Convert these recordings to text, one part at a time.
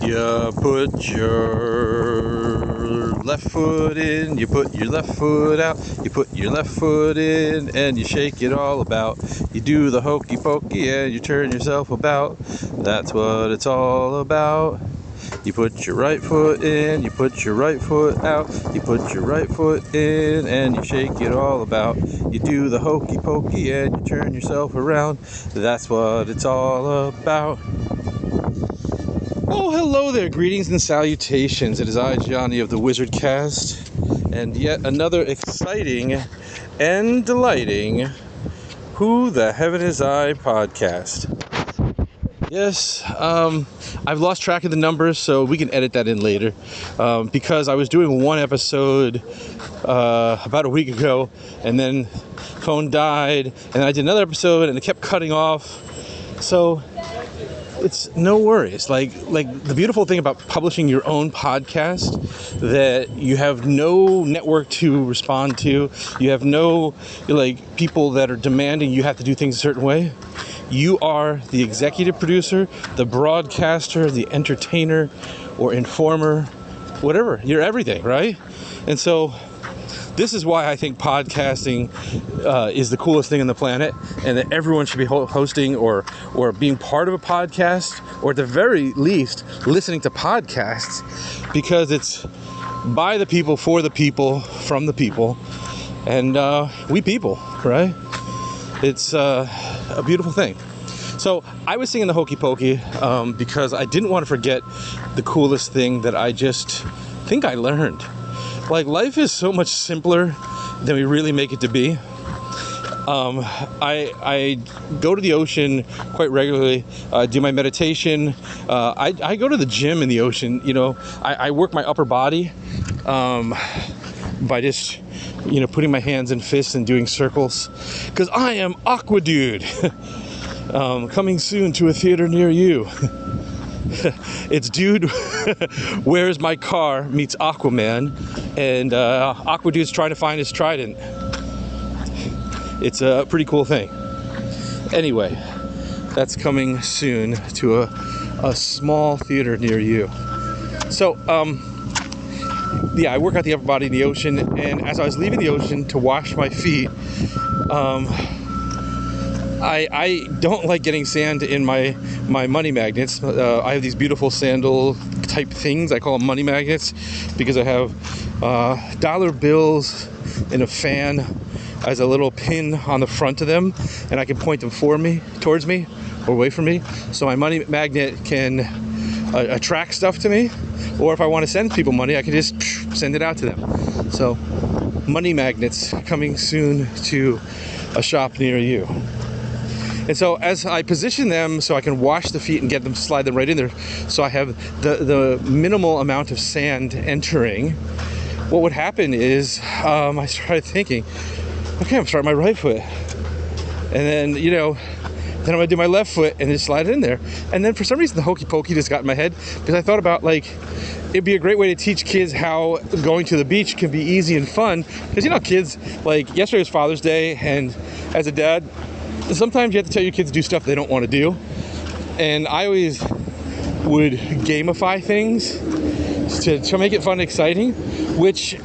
You put your left foot in, you put your left foot out, you put your left foot in, and you shake it all about. You do the hokey pokey and you turn yourself about. That's what it's all about. You put your right foot in, you put your right foot out, you put your right foot in, and you shake it all about. You do the hokey pokey and you turn yourself around. That's what it's all about. Oh, hello there. Greetings and salutations. It is I, Johnny of the Wizard Cast, and yet another exciting and delighting Who the Heaven Is I podcast. Yes, I've lost track of the numbers, so we can edit that in later, because I was doing one episode about a week ago, and then phone died, and I did another episode, and it kept cutting off, so it's no worries. Like the beautiful thing about publishing your own podcast, that you have no network to respond to, you have no people that are demanding you have to do things a certain way. You are the executive producer, the broadcaster, the entertainer, or informer, whatever. You're everything, right? And so this is why I think podcasting is the coolest thing on the planet, and that everyone should be hosting or being part of a podcast, or at the very least listening to podcasts, because it's by the people, for the people, from the people, and we people, right? It's a beautiful thing. So I was singing the hokey pokey because I didn't want to forget the coolest thing that I just think I learned. Like, life is so much simpler than we really make it to be. I go to the ocean quite regularly, do my meditation. I go to the gym in the ocean. I work my upper body by just putting my hands in fists and doing circles, because I am Aqua Dude. Coming soon to a theater near you. It's Dude Where's My Car meets Aquaman, and Aqua Dude's trying to find his trident. It's a pretty cool thing. Anyway, that's coming soon to a small theater near you. So, I work out the upper body in the ocean, and as I was leaving the ocean to wash my feet, I don't like getting sand in my money magnets. I have these beautiful sandal type things. I call them money magnets because I have dollar bills and a fan as a little pin on the front of them, and I can point them towards me, or away from me. So my money magnet can attract stuff to me, or if I want to send people money, I can just send it out to them. So money magnets coming soon to a shop near you. And so as I position them so I can wash the feet and get them, slide them right in there, so I have the minimal amount of sand entering, what would happen is I started thinking, okay, I'm starting my right foot. And then, then I'm going to do my left foot and just slide it in there. And then for some reason, the hokey pokey just got in my head, because I thought about, it'd be a great way to teach kids how going to the beach can be easy and fun. Because, kids, yesterday was Father's Day, and as a dad, sometimes you have to tell your kids to do stuff they don't want to do. And I always would gamify things to make it fun and exciting, which,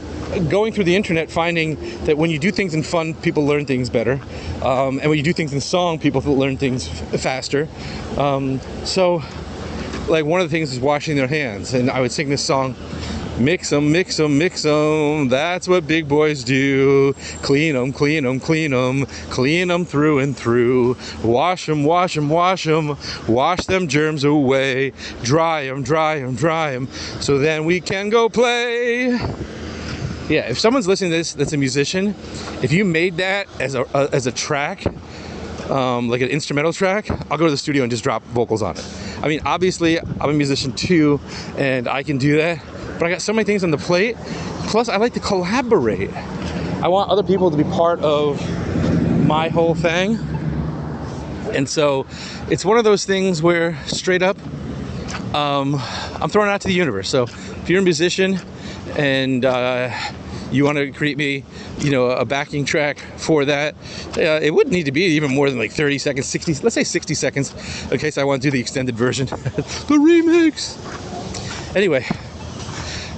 going through the internet, finding that when you do things in fun, people learn things better. And when you do things in song, people learn things faster. So one of the things is washing their hands. And I would sing this song, mix 'em, mix 'em, mix 'em, that's what big boys do. Clean 'em, clean 'em, clean 'em, clean 'em through and through. Wash 'em, wash 'em, wash 'em, wash them germs away. Dry 'em, dry 'em, dry 'em, so then we can go play. Yeah, if someone's listening to this that's a musician, if you made that as a track, like an instrumental track, I'll go to the studio and just drop vocals on it. I mean, obviously, I'm a musician too, and I can do that, but I got so many things on the plate. Plus, I like to collaborate. I want other people to be part of my whole thing. And so it's one of those things where, straight up, I'm throwing it out to the universe. So if you're a musician and you want to create me, a backing track for that, it wouldn't need to be even more than 30 seconds, let's say 60 seconds, in case I want to do the extended version, the remix. Anyway,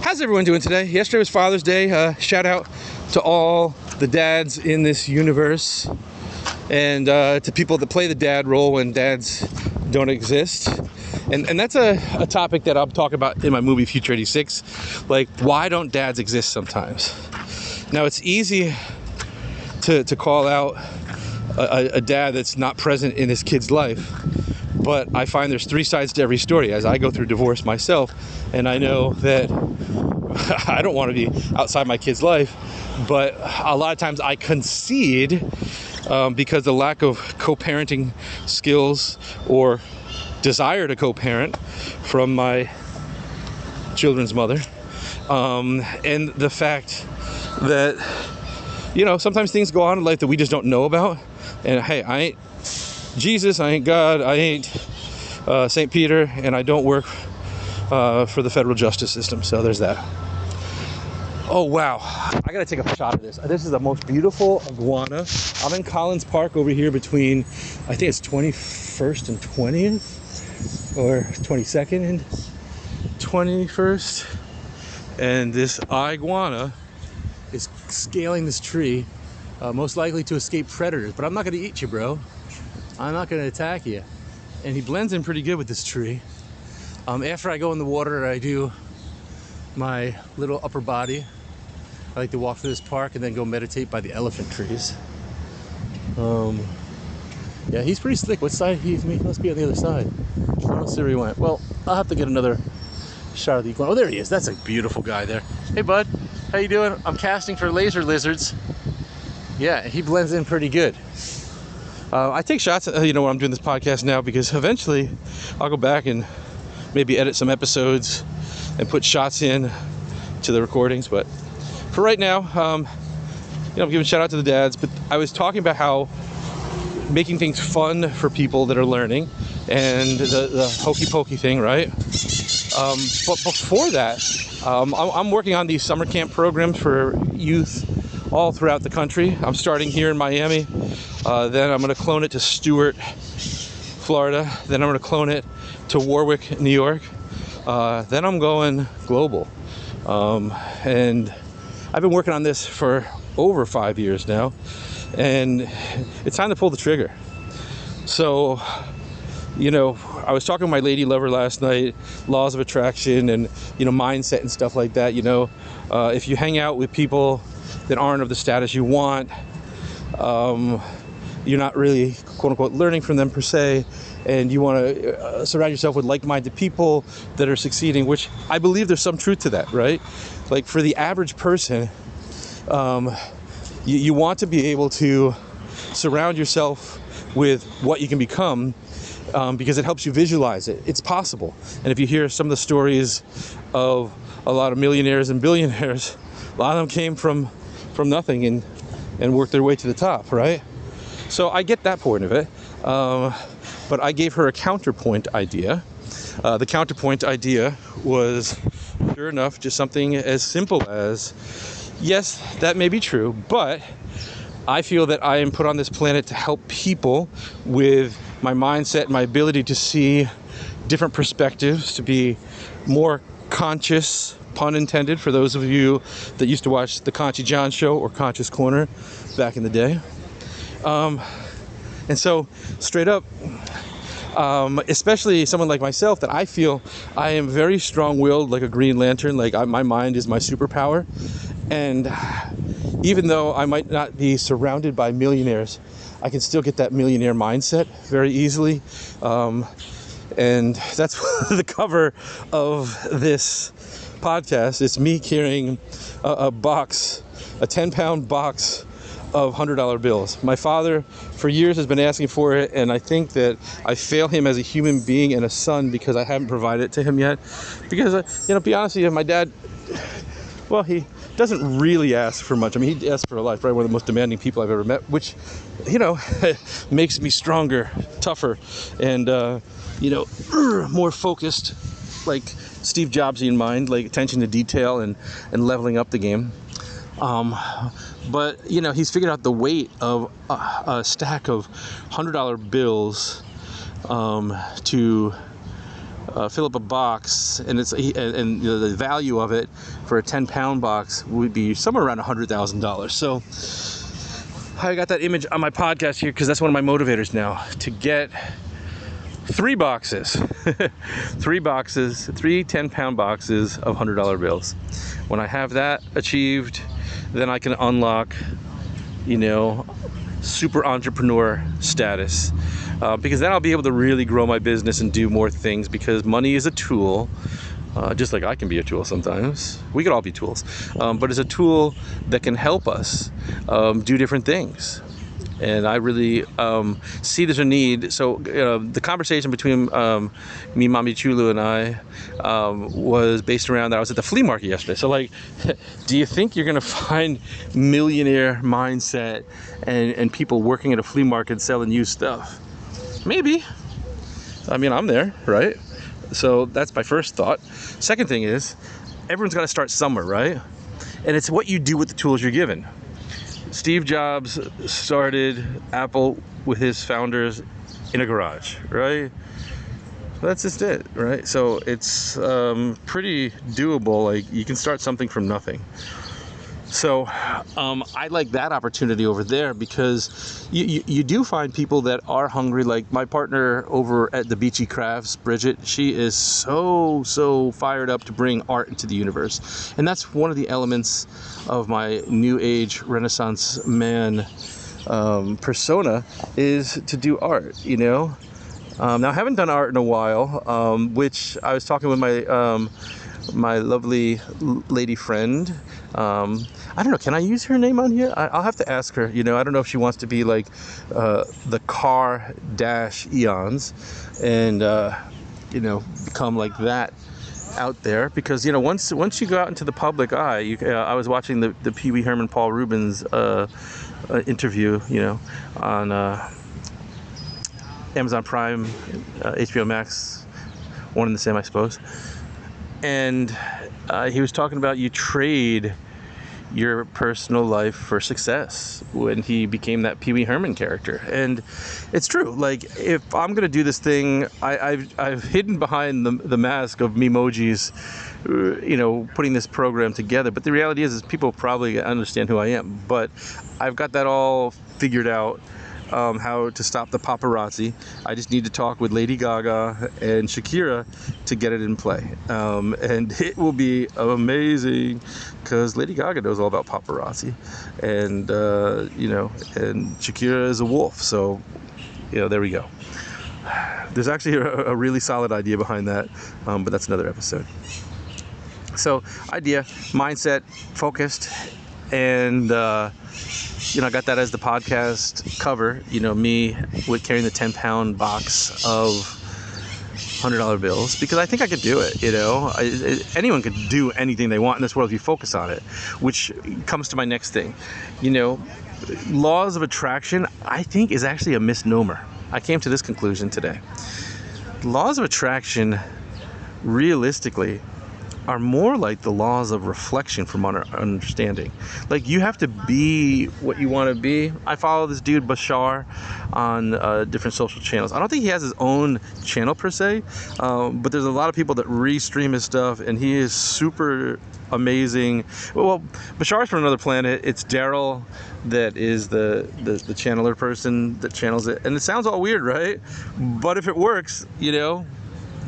how's everyone doing today? Yesterday was Father's Day. Shout out to all the dads in this universe, and to people that play the dad role when dads don't exist. And that's a topic that I'll talk about in my movie Future 86. Like, why don't dads exist sometimes? Now, it's easy to call out a dad that's not present in his kid's life, but I find there's three sides to every story. As I go through divorce myself, and I know that I don't want to be outside my kid's life, but a lot of times I concede because the lack of co-parenting skills or desire to co-parent from my children's mother, and the fact that, you know, sometimes things go on in life that we just don't know about. And hey, I ain't Jesus, I ain't God, I ain't St. Peter, and I don't work for the federal justice system. So there's that. Oh wow, I gotta take a shot of this. This is the most beautiful iguana. I'm in Collins Park over here between, I think it's 21st and 20th, or 22nd and 21st. And this iguana is scaling this tree, most likely to escape predators. But I'm not gonna eat you, bro. I'm not gonna attack you. And he blends in pretty good with this tree. After I go in the water, I do my little upper body. I like to walk through this park and then go meditate by the elephant trees. Yeah, he's pretty slick. What side he must be on the other side. I don't see where he went. Well, I'll have to get another shot of the iguana. Oh, there he is. That's a beautiful guy there. Hey, bud. How you doing? I'm casting for laser lizards. Yeah, he blends in pretty good. I take shots, when I'm doing this podcast now, because eventually I'll go back and maybe edit some episodes and put shots in to the recordings. But for right now, I'm giving a shout out to the dads. But I was talking about how making things fun for people that are learning, and the hokey pokey thing, right? But before that, I'm working on these summer camp programs for youth all throughout the country. I'm starting here in Miami. Then I'm going to clone it to Stuart, Florida. Then I'm going to clone it to Warwick, New York. Then I'm going global. And I've been working on this for over 5 years now. And it's time to pull the trigger. So, I was talking to my lady lover last night, laws of attraction and, mindset and stuff like that. If you hang out with people that aren't of the status you want, you're not really, quote unquote, learning from them per se, and you want to surround yourself with like-minded people that are succeeding, which I believe there's some truth to that, right? Like, for the average person, you want to be able to surround yourself with what you can become, because it helps you visualize it. It's possible. And if you hear some of the stories of a lot of millionaires and billionaires, a lot of them came from nothing and worked their way to the top, right? So I get that point of it. But I gave her a counterpoint idea. The counterpoint idea was, sure enough, just something as simple as, yes, that may be true, but I feel that I am put on this planet to help people with my mindset and my ability to see different perspectives, to be more conscious, pun intended, for those of you that used to watch the Conchi John Show or Conscious Corner back in the day. And so, straight up, especially someone like myself, that I feel I am very strong-willed, like a Green Lantern. Like, my mind is my superpower. And even though I might not be surrounded by millionaires, I can still get that millionaire mindset very easily. And that's the cover of this podcast. It's me carrying a 10-pound box of $100 bills. My father, for years, has been asking for it, and I think that I fail him as a human being and a son because I haven't provided it to him yet. Because, be honest with you, my dad, well, he doesn't really ask for much. I mean, he asks for a life, right? One of the most demanding people I've ever met, which, makes me stronger, tougher, and, more focused, like Steve Jobsian mind, like attention to detail and leveling up the game. But, he's figured out the weight of a stack of $100 bills to fill up a box, and and you know, the value of it for a 10-pound box would be somewhere around $100,000. So I got that image on my podcast here because that's one of my motivators now, to get 3 boxes, 3 boxes, 3 10-pound boxes of $100 bills. When I have that achieved, then I can unlock, you know, super entrepreneur status, because then I'll be able to really grow my business and do more things, because money is a tool, just like I can be a tool sometimes. We could all be tools, but it's a tool that can help us do different things. And I really see there's a need. So the conversation between me, Mommy Chulu, and I was based around that I was at the flea market yesterday. So like, do you think you're gonna find millionaire mindset and people working at a flea market selling used stuff? Maybe. I mean, I'm there, right? So that's my first thought. Second thing is, everyone's got to start somewhere, right? And it's what you do with the tools you're given. Steve Jobs started Apple with his founders in a garage, right? That's just it, right? So it's pretty doable. Like, you can start something from nothing. So I like that opportunity over there, because you do find people that are hungry. Like my partner over at the Beachy Crafts, Bridget, she is so fired up to bring art into the universe. And that's one of the elements of my new age Renaissance man persona, is to do art, you know. Now I haven't done art in a while, which I was talking with my lovely lady friend. I don't know, can I use her name on here? I'll have to ask her. You know, I don't know if she wants to be like the car dash eons and you know, become like that out there, because you know, once you go out into the public eye, I was watching the Pee Wee Herman Paul Rubens interview, you know, on Amazon Prime, HBO Max, one and the same, I suppose. And he was talking about you trade your personal life for success, when he became that Pee Wee Herman character. And it's true. Like, if I'm gonna do this thing, I've hidden behind the mask of memojis, you know, putting this program together. But the reality is people probably understand who I am. But I've got that all figured out. How to stop the paparazzi. I just need to talk with Lady Gaga and Shakira to get it in play. And it will be amazing, because Lady Gaga knows all about paparazzi. And, you know, and Shakira is a wolf. So, you know, there we go. There's actually a really solid idea behind that, but that's another episode. So, idea, mindset, focused, and you know, I got that as the podcast cover, you know, me with carrying the 10-pound box of $100 bills, because I think I could do it, you know. Anyone could do anything they want in this world if you focus on it, which comes to my next thing. You know, laws of attraction, I think, is actually a misnomer. I came to this conclusion today. Laws of attraction, realistically, are more like the laws of reflection from our understanding. Like, you have to be what you want to be. I follow this dude Bashar on different social channels. I don't think he has his own channel per se, but there's a lot of people that restream his stuff, and he is super amazing. Well, Bashar's from another planet. It's Daryl that is the channeler person that channels it, and it sounds all weird, right? But if it works, you know,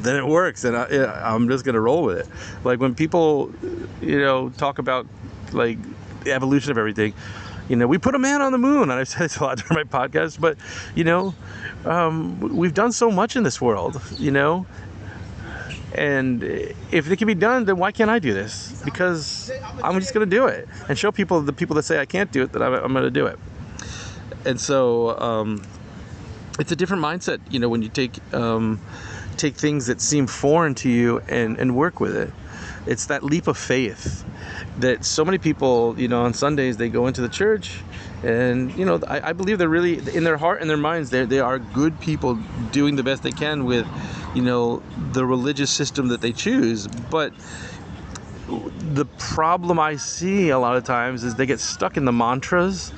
then it works, and I'm just gonna roll with it. Like, when people, you know, talk about like the evolution of everything, you know, we put a man on the moon, and I've said this a lot during my podcast, but you know, we've done so much in this world, you know, and if it can be done, then why can't I do this? Because I'm just gonna do it and show people, the people that say I can't do it, that I'm gonna do it. And so it's a different mindset, you know, when you take things that seem foreign to you and work with it. It's that leap of faith that so many people, you know, on Sundays they go into the church, and you know, I believe they're really, in their heart and their minds, they are good people doing the best they can with, you know, the religious system that they choose. But the problem I see a lot of times is they get stuck in the mantras,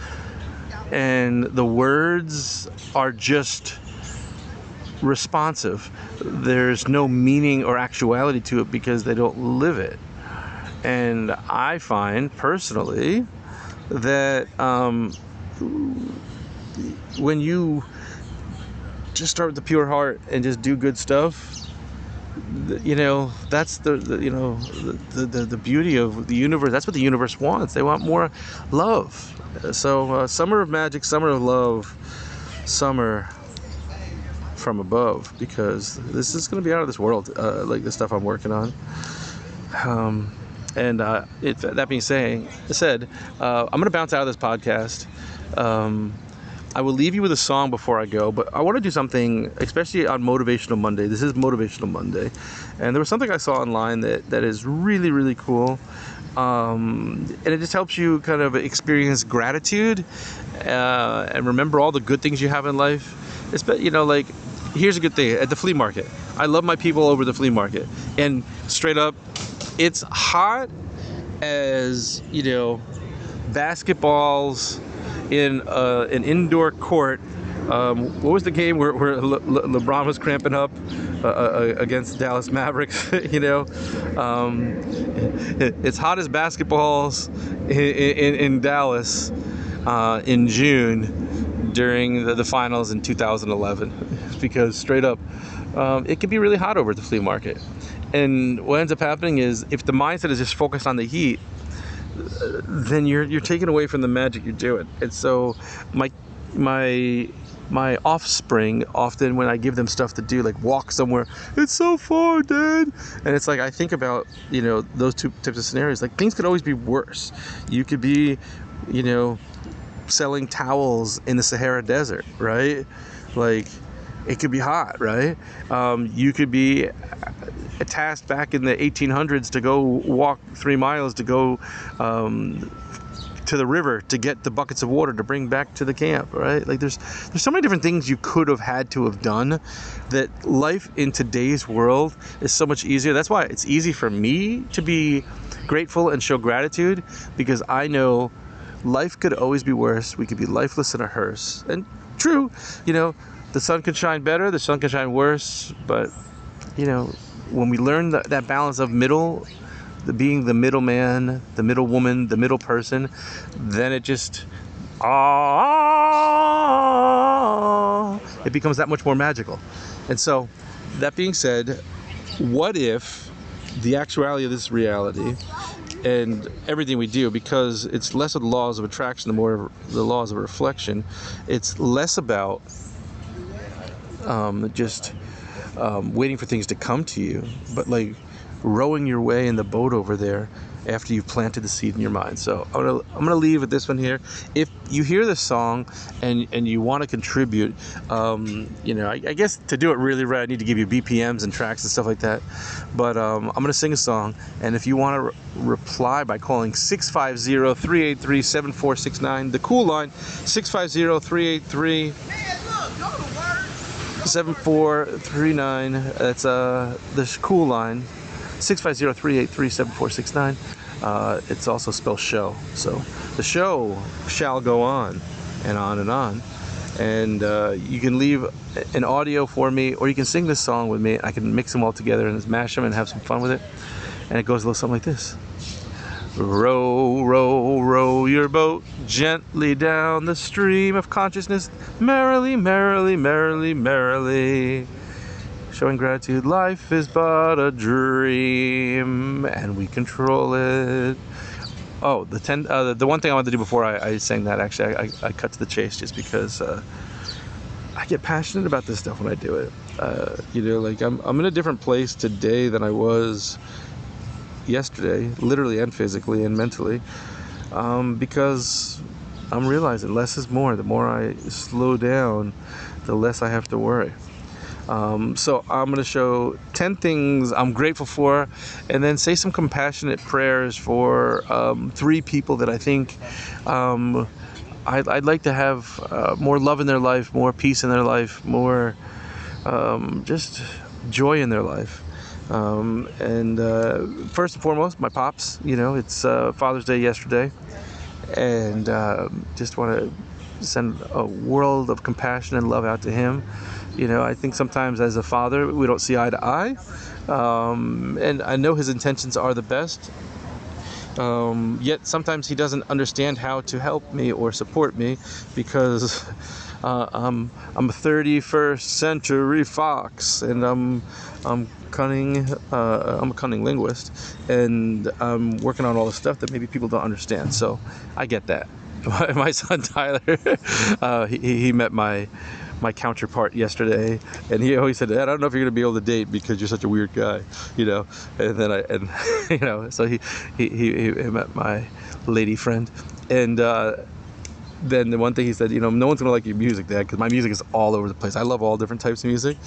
and the words are just responsive. There's no meaning or actuality to it because they don't live it. And I find personally that when you just start with the pure heart and just do good stuff, that's the beauty of the universe. That's what the universe wants. They want more love. So summer of magic, summer of love, summer from above, because this is going to be out of this world, like the stuff I'm working on. That being said, I'm going to bounce out of this podcast. I will leave you with a song before I go, but I want to do something, especially on Motivational Monday. This is Motivational Monday, and there was something I saw online that is really, really cool, and it just helps you kind of experience gratitude and remember all the good things you have in life. Like, here's a good thing at the flea market. I love my people over the flea market, and straight up, it's hot as basketballs in an indoor court. What was the game where LeBron was cramping up against Dallas Mavericks? It's hot as basketballs in Dallas in June during the finals in 2011, because straight up, it can be really hot over at the flea market. And what ends up happening is, if the mindset is just focused on the heat, then you're taken away from the magic you're doing. And so my offspring, often when I give them stuff to do, like walk somewhere, it's so far, Dad. And it's like, I think about those two types of scenarios. Like, things could always be worse. You could be selling towels in the Sahara Desert, right? Like, it could be hot, right? You could be tasked back in the 1800s to go walk 3 miles to go to the river to get the buckets of water to bring back to the camp, right? Like, there's so many different things you could have had to have done, that life in today's world is so much easier. That's why it's easy for me to be grateful and show gratitude, because I know life could always be worse. We could be lifeless in a hearse. And true, the sun could shine better, the sun could shine worse, but when we learn that balance of being the middleman, the middle woman, the middle person, then it just it becomes that much more magical. And so, that being said, what if the actuality of this reality and everything we do, because it's less of the laws of attraction, the more of the laws of reflection, it's less about just waiting for things to come to you, but like rowing your way in the boat over there after you've planted the seed in your mind. So I'm gonna leave with this one here. If you hear this song and you want to contribute, I guess to do it really right, I need to give you BPMs and tracks and stuff like that. But I'm gonna sing a song, and if you want to reply by calling 650-383-7469, the cool line, 650-383. 7439. That's the cool line, 650-383-7469. It's also spelled show. So the show shall go on and on and on. And you can leave an audio for me, or you can sing this song with me. I can mix them all together and just mash them and have some fun with it. And it goes a little something like this. Row, row, row your boat gently down the stream of consciousness, merrily, merrily, merrily, merrily. Showing gratitude, life is but a dream, and we control it. Oh, the one thing I wanted to do before I sang that, actually, I cut to the chase, just because I get passionate about this stuff when I do it. Like, I'm in a different place today than I was yesterday, literally and physically and mentally, because I'm realizing less is more. The more I slow down, the less I have to worry. So I'm going to show 10 things I'm grateful for, and then say some compassionate prayers for 3 people that I think I'd like to have more love in their life, more peace in their life, more just joy in their life. First and foremost, my pops. It's Father's Day yesterday, and just want to send a world of compassion and love out to him. You know, I think sometimes as a father, we don't see eye to eye. And I know his intentions are the best. Yet sometimes he doesn't understand how to help me or support me because I'm a 31st century fox, and I'm cunning. I'm a cunning linguist, and I'm working on all the stuff that maybe people don't understand. So I get that. My son Tyler, he met my counterpart yesterday, and he always said, "I don't know if you're gonna be able to date because you're such a weird guy," you know. And then you know, so he met my lady friend, and then the one thing he said, you know, no one's gonna like your music, Dad, because my music is all over the place. I love all different types of music.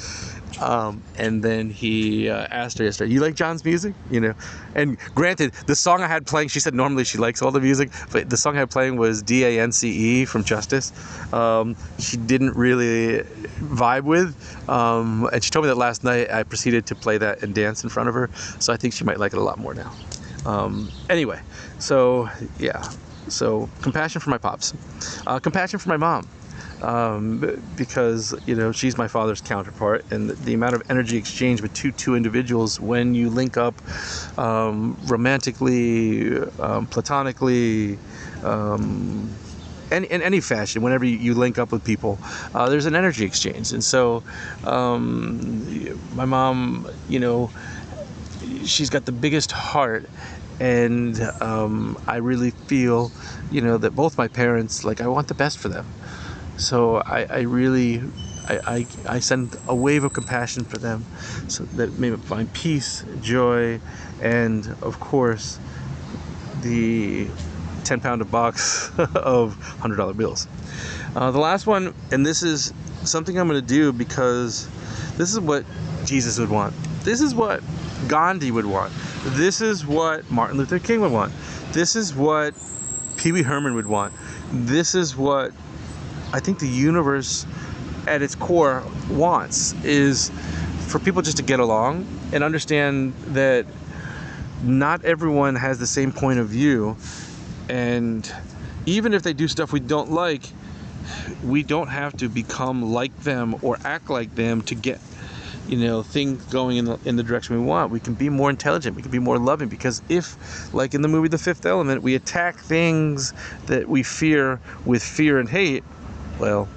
And then he asked her yesterday, "You like John's music?" You know, and granted, the song I had playing, she said normally she likes all the music, but the song I had playing was DANCE from Justice. She didn't really vibe with, and she told me that last night. I proceeded to play that and dance in front of her, so I think she might like it a lot more now. Anyway, so yeah. So compassion for my pops, compassion for my mom, because, you know, she's my father's counterpart, and the amount of energy exchange with two individuals when you link up romantically, platonically, in any fashion, whenever you link up with people, there's an energy exchange. And so my mom, you know, she's got the biggest heart. And I really feel, you know, that both my parents, like, I want the best for them. So I really send a wave of compassion for them, so that may find peace, joy, and of course the 10-pound box of $100 bills. The last one, and this is something I'm going to do because this is what Jesus would want. This is what Gandhi would want. This is what Martin Luther King would want. This is what Pee Wee Herman would want. This is what I think the universe at its core wants, is for people just to get along and understand that not everyone has the same point of view. And even if they do stuff we don't like, we don't have to become like them or act like them to get, you know, things going in the direction we want. We can be more intelligent. We can be more loving, because if, like in the movie The Fifth Element, we attack things that we fear with fear and hate, well,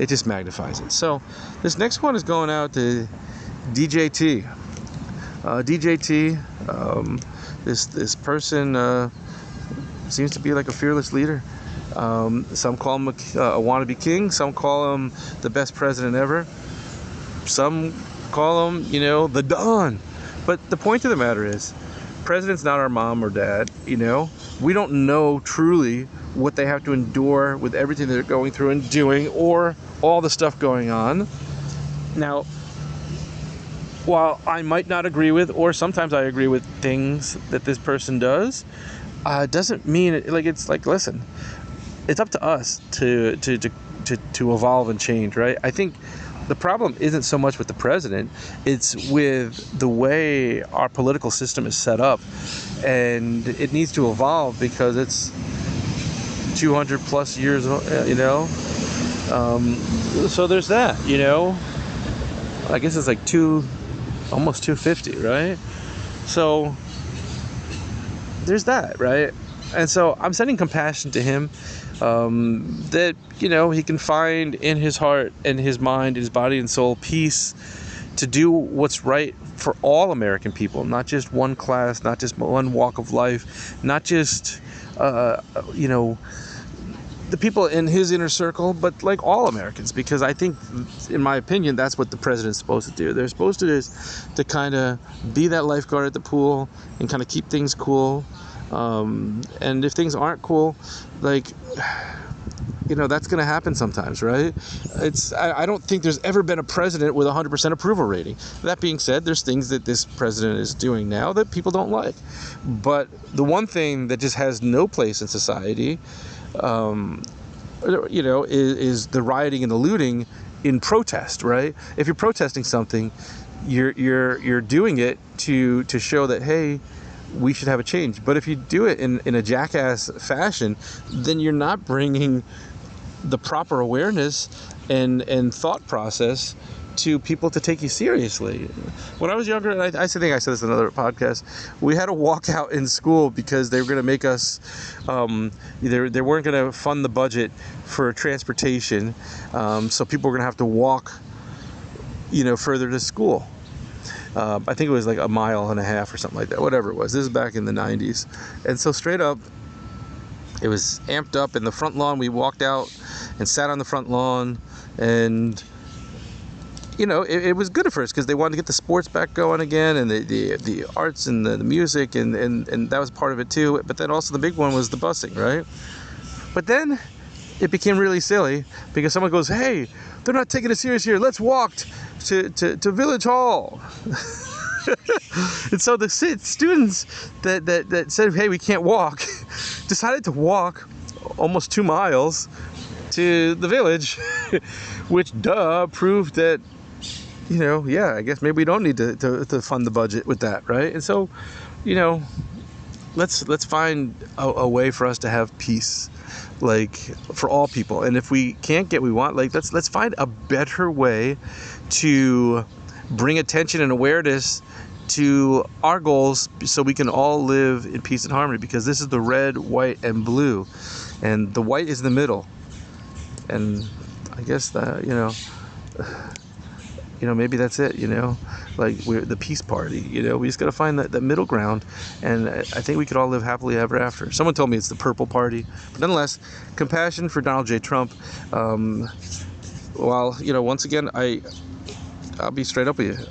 it just magnifies it. So this next one is going out to DJT. DJT, this person seems to be like a fearless leader. Some call him a wannabe king. Some call him the best president ever. Some call him, you know, the Don. But the point of the matter is, president's not our mom or dad. You know, we don't know truly what they have to endure with everything they're going through and doing, or all the stuff going on. Now, while I might not agree with, or sometimes I agree with things that this person does, doesn't mean it, like, it's like, listen, it's up to us to evolve and change, right? I think the problem isn't so much with the president, it's with the way our political system is set up, and it needs to evolve because it's 200 plus years, you know. So there's that, you know. I guess it's like almost 250, right? So there's that, right? And so I'm sending compassion to him, that, you know, he can find in his heart and his mind, his body and soul, peace to do what's right for all American people, not just one class, not just one walk of life, not just, you know, the people in his inner circle, but like all Americans, because I think, in my opinion, that's what the president's supposed to do. They're supposed to kind of be that lifeguard at the pool and kind of keep things cool. And if things aren't cool, like, you know, that's going to happen sometimes, right? I don't think there's ever been a president with 100% approval rating. That being said, there's things that this president is doing now that people don't like. But the one thing that just has no place in society, you know, is the rioting and the looting in protest, right? If you're protesting something, you're doing it to show that, hey, we should have a change. But if you do it in a jackass fashion, then you're not bringing the proper awareness and thought process to people to take you seriously. When I was younger, and I think I said this in another podcast, we had to walk out in school because they were going to make us, they weren't going to fund the budget for transportation, so people were going to have to walk, further to school. I think it was like 1.5 miles or something like that, whatever it was. This is back in the 90s. And so straight up, it was amped up in the front lawn. We walked out and sat on the front lawn, and it was good at first because they wanted to get the sports back going again, and the arts and the music, and that was part of it too. But then also the big one was the busing, right? But then it became really silly because someone goes, "Hey, they're not taking it serious here. Let's walk to Village Hall." And so the students that said, "Hey, we can't walk," decided to walk almost 2 miles to the village, which proved that, I guess maybe we don't need to fund the budget with that, right? And so, let's find a way for us to have peace, like for all people. And if we can't get what we want, like let's find a better way to bring attention and awareness to our goals so we can all live in peace and harmony, because this is the red, white, and blue, and the white is the middle. And I guess that, maybe that's it, like we're the peace party, we just got to find that middle ground, and I think we could all live happily ever after. Someone told me it's the purple party, but nonetheless, compassion for Donald J. Trump. While, once again, I'll be straight up with you.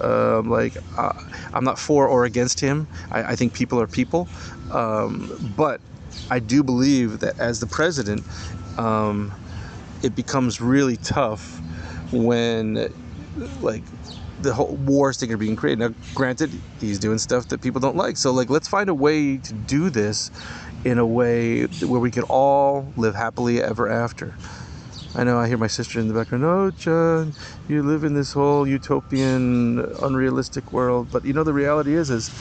I'm not for or against him. I think people are people. But I do believe that as the president, it becomes really tough when, like, the whole wars thing are being created. Now, granted, he's doing stuff that people don't like. So, let's find a way to do this in a way where we can all live happily ever after. I know I hear my sister in the background, "Oh, John, you live in this whole utopian, unrealistic world." But, the reality is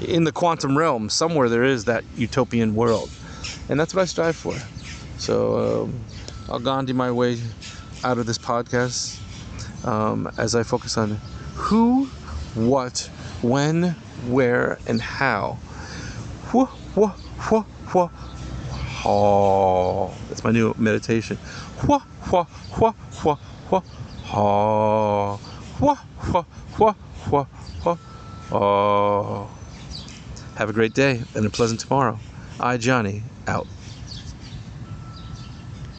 in the quantum realm, somewhere there is that utopian world. And that's what I strive for. So I'll Gandhi my way out of this podcast as I focus on who, what, when, where, and how. Oh, that's my new meditation. Have a great day and a pleasant tomorrow. I, Johnny, out.